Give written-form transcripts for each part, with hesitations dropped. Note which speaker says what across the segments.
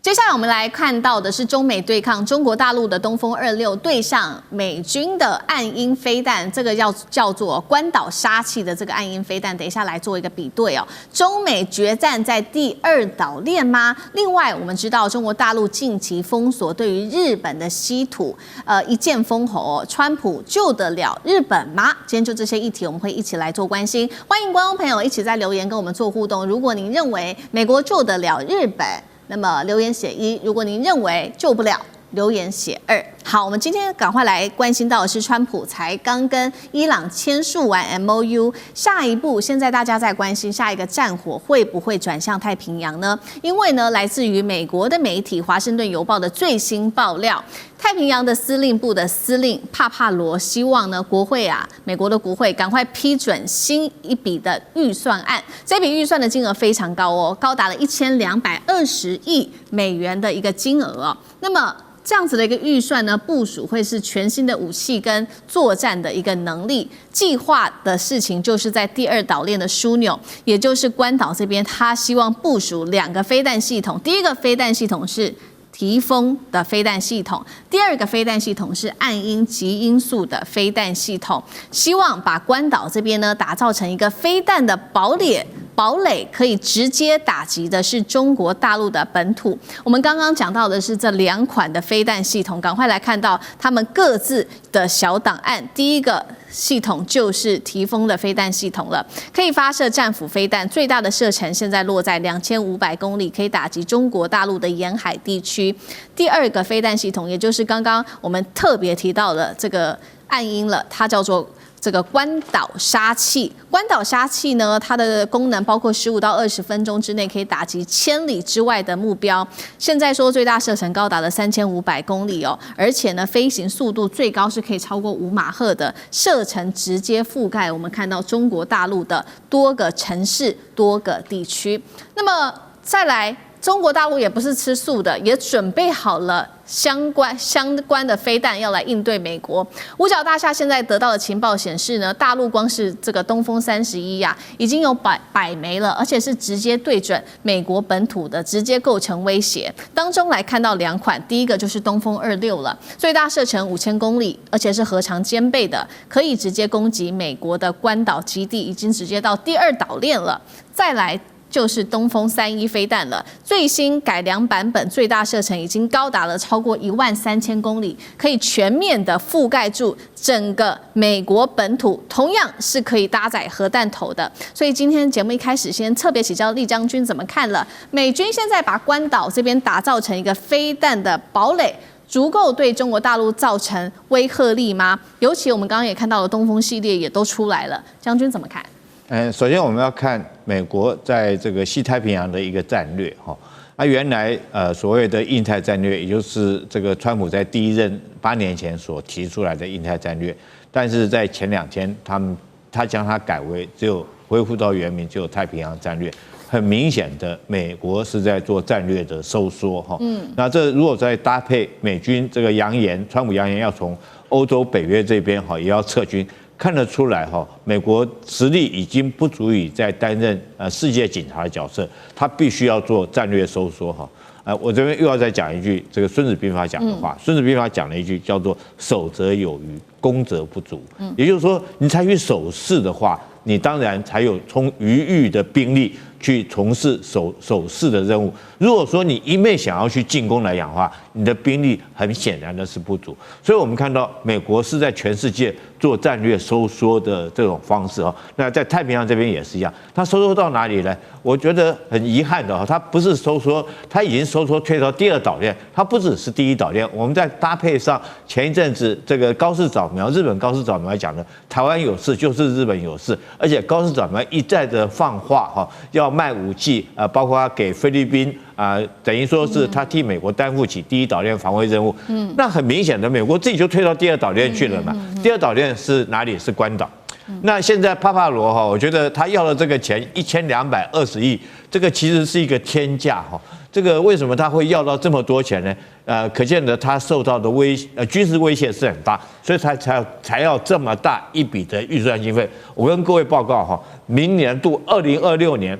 Speaker 1: 接下來我們來看到的是中美對抗，中國大陸的東風26對上美軍的暗鷹飛彈，這個叫做關島殺器的這個暗鷹飛彈，等一下來做一個比對哦。中美決戰在第2島鏈嗎？另外，我們知道中國大陸近期封鎖對於日本的稀土，一劍封喉哦，川普救得了日本嗎？今天就這些議題，我們會一起來做關心。歡迎觀眾朋友一起在留言跟我們做互動。如果您認為美國救得了日本，那麼留言寫1，如果您認為救不了，留言寫2。好，我們今天趕快來關心到的是，川普才剛跟伊朗簽署完 MOU， 下一步現在大家在關心下一個戰火會不會轉向太平洋呢？因為呢，來自於美國的媒體《華盛頓郵報》的最新爆料，太平洋的司令部的司令帕帕羅希望呢，美國的國會趕快批准新一筆的預算案，這筆預算的金額非常高哦，高達了1220億美元的一個金額哦。那麼這樣子的一個預算呢，部署會是全新的武器跟作戰的一個能力。計劃的事情就是在第2島鏈的樞紐，也就是關島這邊，他希望部署2個飛彈系統。第一個飛彈系統是提豐的飛彈系統，第2個飛彈系統是暗鷹極音速的飛彈系統，希望把關島這邊呢打造成一個飛彈的堡壘，可以直接打擊的是中國大陸的本土。我們剛剛講到的是這2款的飛彈系統，趕快來看到他們各自的小檔案。第一個系統就是提豐的飛彈系統了，可以發射戰斧飛彈，最大的射程現在落在2500公里，可以打擊中國大陸的沿海地區。第2個飛彈系統，也就是剛剛我們特別提到的這個暗鷹了，它叫做這個關島殺器。關島殺器呢，它的功能包括15到20分鐘之內可以打擊1000里之外的目標。現在說最大射程高達了3500公里哦，而且呢，飛行速度最高是可以超過5馬赫的，射程直接覆蓋我們看到中國大陸的多個城市、多個地區。那麼再來，中國大陸也不是吃素的，也準備好了相關的飛彈要來應對美國。五角大廈現在得到的情報顯示呢，大陸光是這個東風31呀，已經有百枚了，而且是直接對準美國本土的，直接構成威脅。當中來看到2款，第一個就是東風26了，最大射程5000公里，而且是核常兼備的，可以直接攻擊美國的關島基地，已經直接到第2島鏈了。再來就是東風31飛彈了，最新改良版本，最大射程已經高達了超過13000公里，可以全面的覆蓋住整個美國本土，同樣是可以搭載核彈頭的。所以今天節目一開始，先特別請教酈將軍怎麼看了美軍現在把關島這邊打造成一個飛彈的堡壘，足夠對中國大陸造成威懾力嗎？尤其我們剛剛也看到了東風系列也都出來了，將軍怎麼看？
Speaker 2: 首先我們要看美國在這個西太平洋的一個戰略哈。那原來所謂的印太戰略，也就是這個川普在第1任8年前所提出來的印太戰略，但是在前2天他將它改為只有恢復到原名，只有太平洋戰略。很明顯的，美國是在做戰略的收縮哈。那這如果再搭配美軍這個揚言，川普揚言要從歐洲、北約這邊哈也要撤軍。看得出來哈，美國實力已經不足以再擔任世界警察的角色，他必須要做戰略收縮哈。我這邊又要再講一句這個《孫子兵法》講的話，《孫子兵法》講了一句叫做“守則有餘，攻則不足”。也就是說，你採取守勢的話，你當然才有充餘裕的兵力去從事守勢的任務。如果說你一味想要去進攻來講的話，你的兵力很顯然的是不足。所以我們看到美國是在全世界做戰略收縮的這種方式哦。那在太平洋這邊也是一樣，它收縮到哪裡呢？我覺得很遺憾的哈，它不是收縮，它已經收縮退到第2島鏈，它不只是第1島鏈。我們再搭配上前一陣子這個高市早苗，日本高市早苗講的，台灣有事就是日本有事，而且高市早苗一再的放話哈，要賣武器包括他給菲律賓等於說是他替美國擔負起第1島鏈防衛任務。那很明顯的，美國自己就退到第2島鏈去了嘛。第2島鏈是哪裡？是關島。那現在帕帕羅哈，我覺得他要的這個錢1220億，這個其實是一個天價哈。這個為什麼他會要到這麼多錢呢？可見得他受到的軍事威脅是很大，所以他才要這麼大一筆的預算經費。我跟各位報告哈，明年度2026年。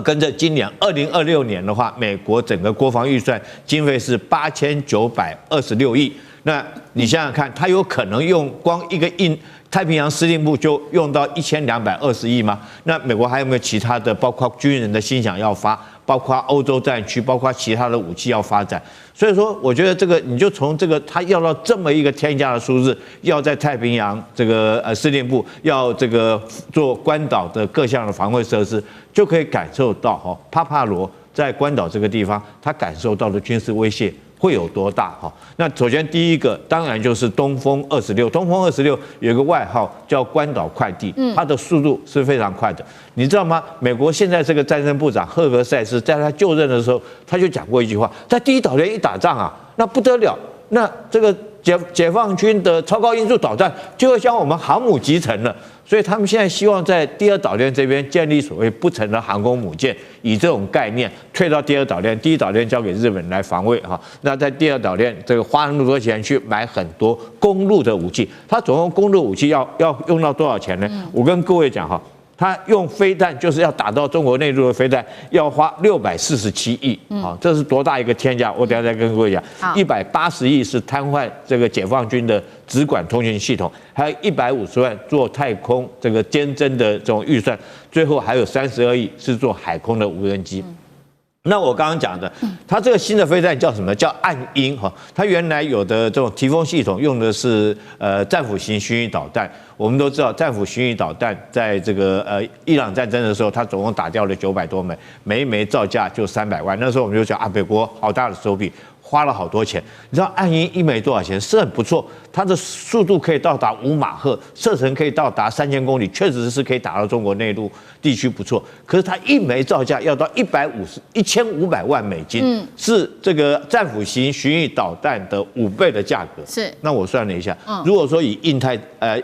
Speaker 2: 跟着今年2026年的話，美國整個國防預算經費是8926億。那你想想看，它有可能用光一個太平洋司令部就用到1220億嗎？那美國還有沒有其他的，包括軍人的心想要發，包括歐洲戰區，包括其他的武器要發展？所以說，我覺得這個你就從這個他要到這麼一個天價的數字，要在太平洋這個司令部要這個做關島的各項的防衛設施，就可以感受到帕帕羅在關島這個地方，他感受到的軍事威脅會有多大哈？那首先第一個當然就是東風26，東風26有一個外號叫關島快遞，它的速度是非常快的。你知道嗎？美國現在這個戰爭部長赫格塞斯在他就任的時候，他就講過一句話，在第一島鏈一打仗啊，那不得了，那這個解放軍的超高音速導彈就會將我们航母擊沉了。所以他們現在希望在第二島鏈這邊建立所謂不沉的航空母艦，以這種概念退到第二島鏈，第一島鏈交給日本人來防衛哈。那在第二島鏈這個花那麼多錢去買很多公路的武器，它總共公路武器要用到多少錢呢？我跟各位講哈。他用飛彈就是要打到中國內陸的飛彈，要花647億，這是多大一個天價？我等一下再跟各位講。180億是癱瘓這個解放軍的直管通訊系統，還有150萬做太空這個監偵的這種預算，最後還有32億是做海空的無人機。那我剛剛講的，它這個新的飛彈叫什麼？叫暗鷹哈。它原來有的這種提風系統用的是戰斧型巡弋導彈。我們都知道，戰斧巡弋導彈在這個伊朗戰爭的時候，它總共打掉了900多枚，每一枚造價就300萬。那時候我們就講啊，美國好大的手筆，花了好多錢。你知道暗鷹一枚多少錢？是很不錯，它的速度可以到達5馬赫，射程可以到達3000公里，確實是可以打到中國內陸地區不錯。可是它一枚造價要到1500萬美金，是這個戰斧型巡弋導彈的5倍的價格。是，那我算了一下，如果說以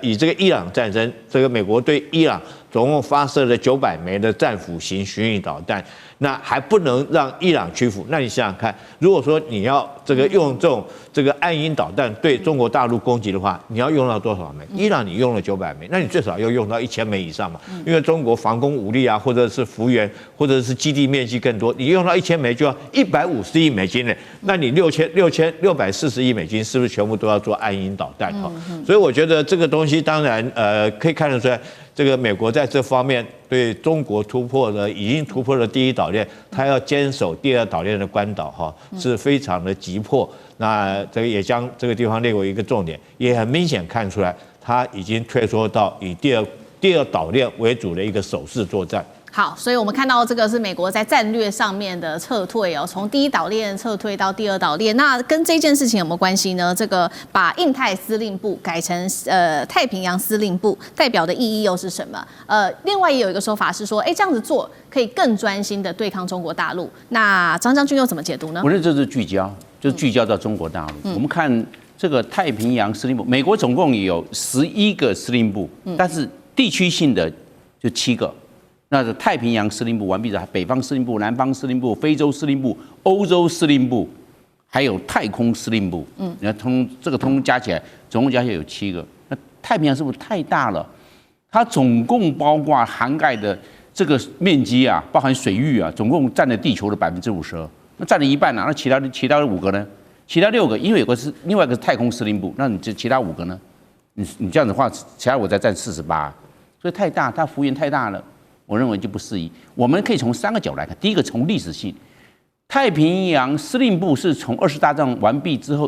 Speaker 2: 以這個伊朗戰爭，這個美國對伊朗總共發射了900枚的戰斧型巡弋導彈，那還不能讓伊朗屈服。那你想想看，如果說你要這個用這個暗鷹導彈對中國大陸攻擊的話，你要用到多少枚？伊朗你用了900枚，那你最少要用到1000枚以上嘛。因為中國防空武力啊，或者是幅員，或者是基地面積更多，你用到1000枚就要150億美金呢。那你640億美金是不是全部都要做暗鷹導彈？所以我覺得這個東西當然可以看得出來。這個美國在這方面對中國已經突破了第一島鏈，他要堅守第二島鏈的關島哈，是非常的急迫。那這個也將這個地方列為一個重點，也很明顯看出來，他已經退縮到以第二島鏈為主的一個守勢作戰。
Speaker 1: 好，所以我們看到這個是美國在戰略上面的撤退哦，從第一島鏈撤退到第二島鏈。那跟這件事情有沒有關係呢？這個把印太司令部改成太平洋司令部，代表的意義又是什麼？另外也有一個說法是說，這樣子做可以更專心的對抗中國大陸。那張將軍又怎麼解讀呢？
Speaker 3: 我認為這是聚焦，就是聚焦到中國大陸。我們看這個太平洋司令部，美國總共有11個司令部，但是地區性的就7個。那太平洋司令部完畢了，北方司令部、南方司令部、非洲司令部、歐洲司令部，還有太空司令部。你看通加起來，總共加起來有7個。那太平洋是不是太大了？它總共包括涵蓋的這個面積啊，包含水域啊，總共佔了地球的52%，那佔了一半啊。那其他的5個呢？其他6個，因為有個是另外一個是太空司令部，那你這其他5個呢？你這樣子的話，其他我再佔48%，所以太大，它幅員太大了。我認為就不適宜。我們可以從3個角度來看。第一個，從歷史性，太平洋司令部是從20大戰完畢之後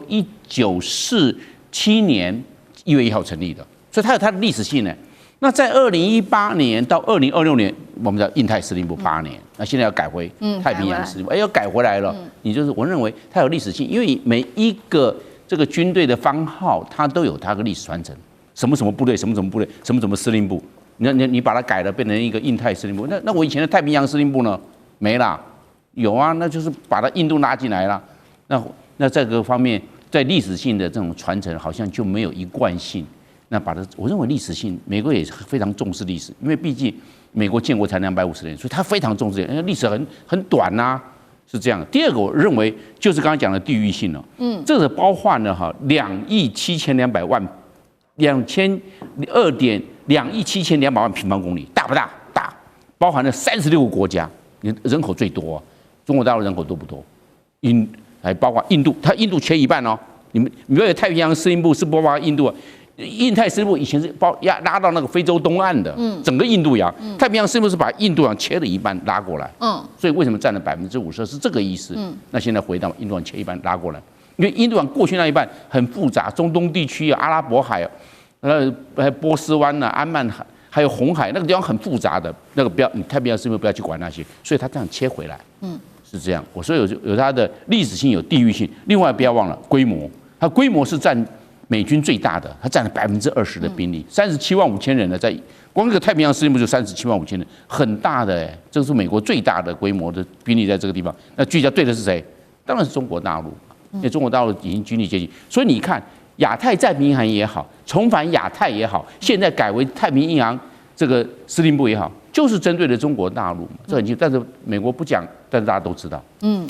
Speaker 3: ，1947年1月1號成立的，所以它有它的歷史性呢。那在2018年到2026年，我們叫印太司令部8年，那現在要改回太平洋司令部，要改回來了。你就是我認為它有歷史性，因為每一個這個軍隊的番號，它都有它的歷史傳承，什麼什麼部隊，什麼什麼部隊，什麼什麼司令部。你把它改了，變成一個印太司令部。那我以前的太平洋司令部呢？沒啦，有啊，那就是把它印度拉進來了。那這個方面，在歷史性的這種傳承，好像就沒有一貫性。那我認為歷史性，美國也非常重視歷史，因為畢竟美國建國才250年，所以他非常重視，因為歷史很短吶，是這樣的。第二個，我認為就是剛剛講的地域性了。這個包含了2億7200萬，2億7200萬平方公里，大不大？大，包含了36個國家。你人口最多啊，中國大陸人口多不多？還包括印度，它印度切一半哦。你们不要有太平洋司令部是不包括印度啊？印太司令部以前是拉到那個非洲東岸的，整個印度洋。太平洋司令部是把印度洋切了一半拉過來，所以為什麼佔了50%是這個意思。那現在回到印度洋切一半拉過來，因為印度洋過去那一半很複雜，中東地區啊、阿拉伯海啊、波斯灣啊、安曼海，還有紅海那個地方很複雜的，那個不要你太平洋司令部不要去管那些，所以它這樣切回來，是這樣。我說有它的歷史性，有地域性，另外不要忘了規模，它規模是佔美軍最大的，它佔了20%的兵力，37萬5千人呢，在光這個太平洋司令部就37萬5千人，很大的哎，這是美國最大的規模的兵力在這個地方。那聚焦對的是誰？當然是中國大陸，因為中國大陸已經軍力接近，所以你看亞太戰平洋也好，重返亞太也好，現在改為太平洋這個司令部也好，就是針對的中國大陸，這很清楚。但是美國不講，但是大家都知道。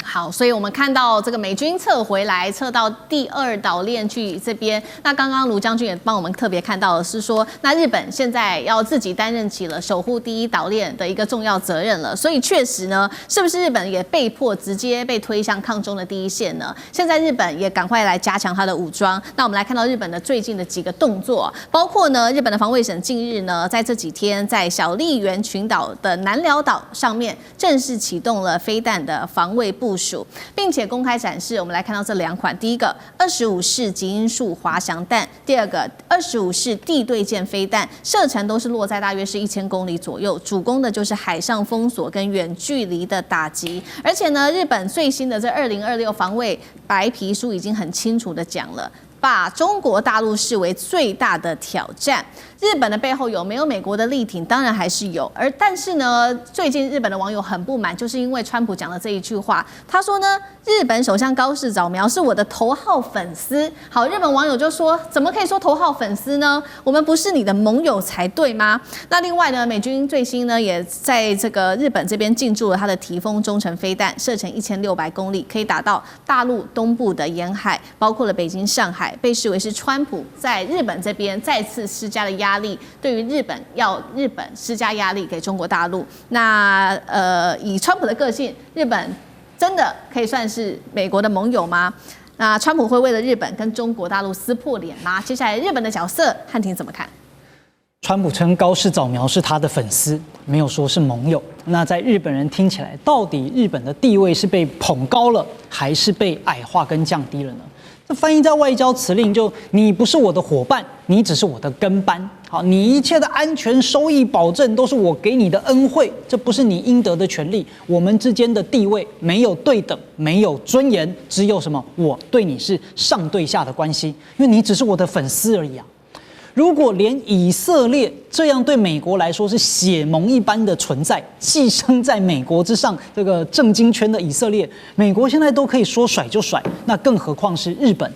Speaker 1: 好，所以我們看到這個美軍撤回來，撤到第2島鏈去這邊。那剛剛盧將軍也幫我們特別看到的是說，那日本現在要自己擔任起了守護第1島鏈的一個重要責任了。所以確實呢，是不是日本也被迫直接被推向抗中的第一線呢？現在日本也趕快來加強它的武裝。那我們來看到日本的最近的幾個動作，包括呢，日本的防衛省近日呢，在這幾天在小笠原群島的南寮島上面正式啟動了飛彈的防衛部署，並且公開展示。我們來看到這2款，第一個25式極音速滑翔彈，第二個25式地對艦飛彈，射程都是落在大約是1000公里左右，主攻的就是海上封鎖跟遠距離的打擊。而且呢，日本最新的這2026防衛白皮書已經很清楚的講了，把中國大陸視為最大的挑戰。日本的背後有沒有美國的力挺？當然還是有。但是呢，最近日本的網友很不滿，就是因為川普講了這一句話。他說呢，日本首相高市早苗是我的頭號粉絲。好，日本網友就說，怎麼可以說頭號粉絲呢？我們不是你的盟友才對嗎？那另外呢，美軍最新呢也在這個日本這邊進駐了他的提豐中程飛彈，射程1600公里，可以打到大陸東部的沿海，包括了北京、上海，被視為是川普在日本這邊再次施加的壓力，對於日本施加壓力給中國大陸。那以川普的個性，日本真的可以算是美國的盟友嗎？那川普會為了日本跟中國大陸撕破臉嗎？接下來日本的角色，漢庭怎麼看？
Speaker 4: 川普稱高市早苗是他的粉絲，沒有說是盟友。那在日本人聽起來，到底日本的地位是被捧高了，還是被矮化跟降低了呢？這翻譯在外交辭令就你不是我的夥伴，你只是我的跟班。好，你一切的安全收益保證都是我給你的恩惠，這不是你應得的權利。我們之間的地位沒有對等，沒有尊嚴，只有什麼？我對你是上對下的關係，因為你只是我的粉絲而已啊。如果連以色列這樣對美國來說是血盟一般的存在，寄生在美國之上，這個政經圈的以色列，美國現在都可以說甩就甩，那更何況是日本，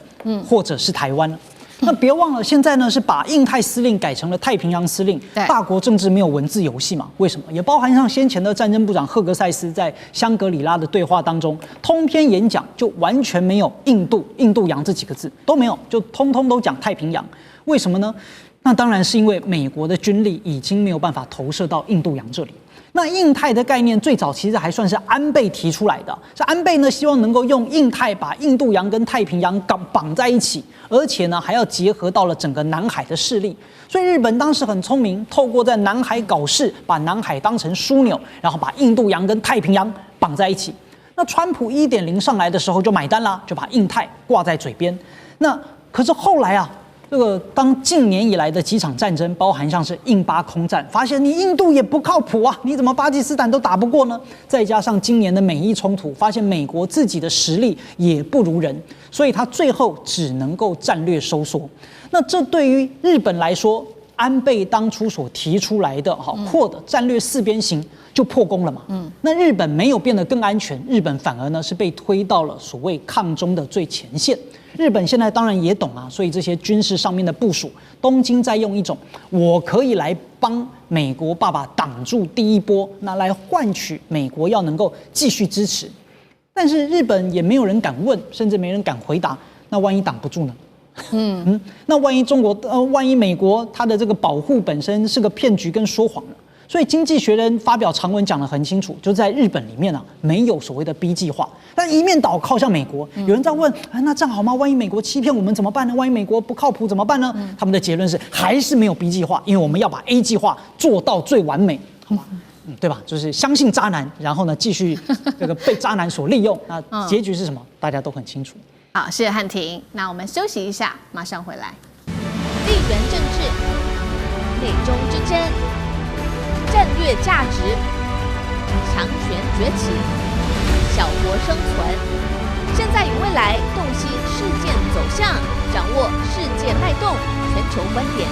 Speaker 4: 或者是台灣呢？那別忘了，現在呢是把印太司令改成了太平洋司令。大國政治沒有文字遊戲嘛？為什麼？也包含像先前的戰爭部長赫格塞斯在香格里拉的對話當中，通篇演講就完全沒有印度洋這幾個字都沒有，就通通都講太平洋。為什麼呢？那當然是因為美國的軍力已經沒有辦法投射到印度洋這裡。那印太的概念最早其實還算是安倍提出來的，是安倍呢希望能夠用印太把印度洋跟太平洋綁在一起，而且呢還要結合到了整個南海的勢力。所以日本當時很聰明，透過在南海搞事，把南海當成樞紐，然後把印度洋跟太平洋綁在一起。那川普1.0上來的時候就買單啦，就把印太掛在嘴邊。那可是後來啊，這個當近年以來的幾場戰爭，包含像是印巴空戰，發現你印度也不靠譜啊，你怎麼巴基斯坦都打不過呢？再加上今年的美伊衝突，發現美國自己的實力也不如人，所以他最後只能夠戰略收縮。那這對於日本來說，安倍當初所提出來的QUAD戰略四邊形就破功了嘛。那日本沒有變得更安全，日本反而呢是被推到了所謂抗中的最前線。日本現在當然也懂啊，所以這些軍事上面的部署，東京在用一種我可以來幫美國爸爸擋住第一波，那來換取美國要能夠繼續支持。但是日本也沒有人敢問，甚至沒人敢回答，那萬一擋不住呢？那萬一万一美國它的這個保護本身是個騙局跟說謊呢？所以《經濟學人》發表長文講得很清楚，就在日本裡面沒有所謂的 B 計劃，但一面倒靠向美國。有人在問，那這樣好嗎？萬一美國欺騙我們怎麼辦呢？萬一美國不靠譜怎麼辦呢？他們的結論是還是沒有 B 計劃，因為我們要把 A 計劃做到最完美，好吧？对吧？就是相信渣男，然後呢繼續這個被渣男所利用，那結局是什麼？大家都很清楚。
Speaker 1: 好，謝謝漢庭。那我們休息一下，馬上回來。
Speaker 5: 地緣政治、美中之爭、戰略價值、強權崛起、小國生存，現在與未來洞悉事件走向，掌握世界脈動，全球觀點。